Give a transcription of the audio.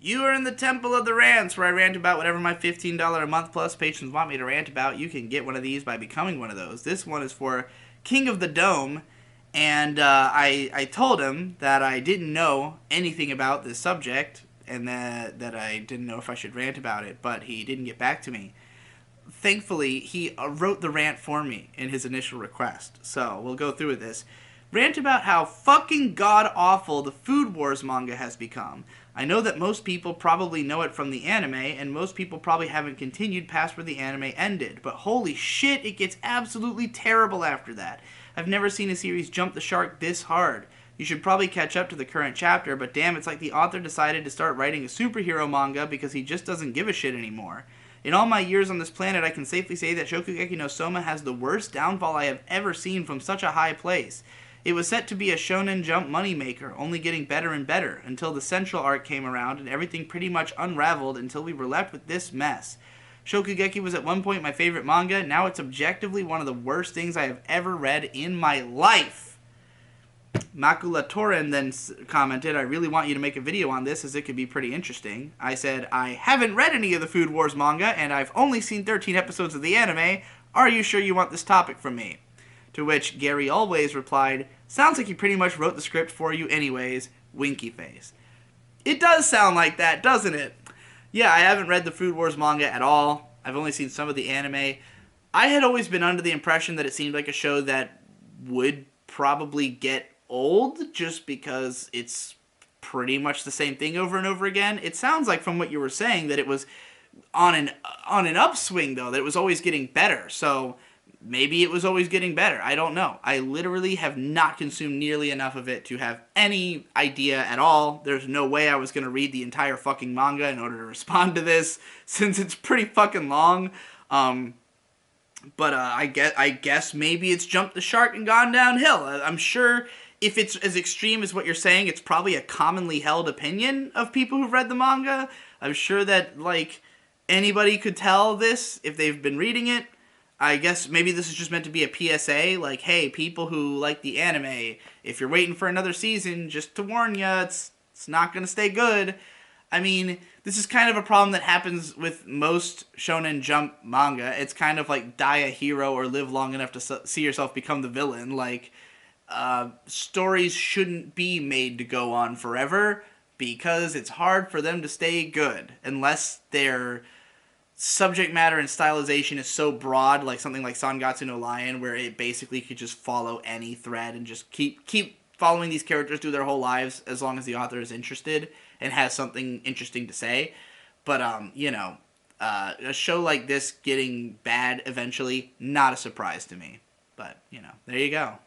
You are in the Temple of the Rants, where I rant about whatever my $15 a month plus patrons want me to rant about. You can get one of these by becoming one of those. This one is for King of the Dome, and I told him that I didn't know anything about this subject, and that I didn't know if I should rant about it, but he didn't get back to me. Thankfully, he wrote the rant for me in his initial request, so we'll go through with this. Rant about how fucking god-awful the Food Wars manga has become. I know that most people probably know it from the anime, and most people probably haven't continued past where the anime ended, but holy shit, it gets absolutely terrible after that. I've never seen a series jump the shark this hard. You should probably catch up to the current chapter, but damn, it's like the author decided to start writing a superhero manga because he just doesn't give a shit anymore. In all my years on this planet, I can safely say that Shokugeki no Soma has the worst downfall I have ever seen from such a high place. It was set to be a Shonen Jump moneymaker, only getting better and better, until the central arc came around and everything pretty much unraveled until we were left with this mess. Shokugeki was at one point my favorite manga, now it's objectively one of the worst things I have ever read in my life. Makula Torin then commented, I really want you to make a video on this as it could be pretty interesting. I said, I haven't read any of the Food Wars manga and I've only seen 13 episodes of the anime. Are you sure you want this topic from me? To which Gary Always replied, sounds like he pretty much wrote the script for you anyways, winky face. It does sound like that, doesn't it? Yeah, I haven't read the Food Wars manga at all. I've only seen some of the anime. I had always been under the impression that it seemed like a show that would probably get old just because it's pretty much the same thing over and over again. It sounds like from what you were saying that it was on an upswing though, that it was always getting better. So maybe it was always getting better. I don't know. I literally have not consumed nearly enough of it to have any idea at all. There's no way I was going to read the entire fucking manga in order to respond to this, since it's pretty fucking long. But I guess maybe it's jumped the shark and gone downhill. I'm sure if it's as extreme as what you're saying, it's probably a commonly held opinion of people who've read the manga. I'm sure that, like, anybody could tell this if they've been reading it. I guess maybe this is just meant to be a PSA, like, hey, people who like the anime, if you're waiting for another season, just to warn you, it's not going to stay good. I mean, this is kind of a problem that happens with most Shonen Jump manga. It's kind of like die a hero or live long enough to see yourself become the villain. Like, stories shouldn't be made to go on forever because it's hard for them to stay good unless they're subject matter and stylization is so broad, like something like Sangatsu no Lion, where it basically could just follow any thread and just keep following these characters through their whole lives as long as the author is interested and has something interesting to say. But, a show like this getting bad eventually, not a surprise to me. But, there you go.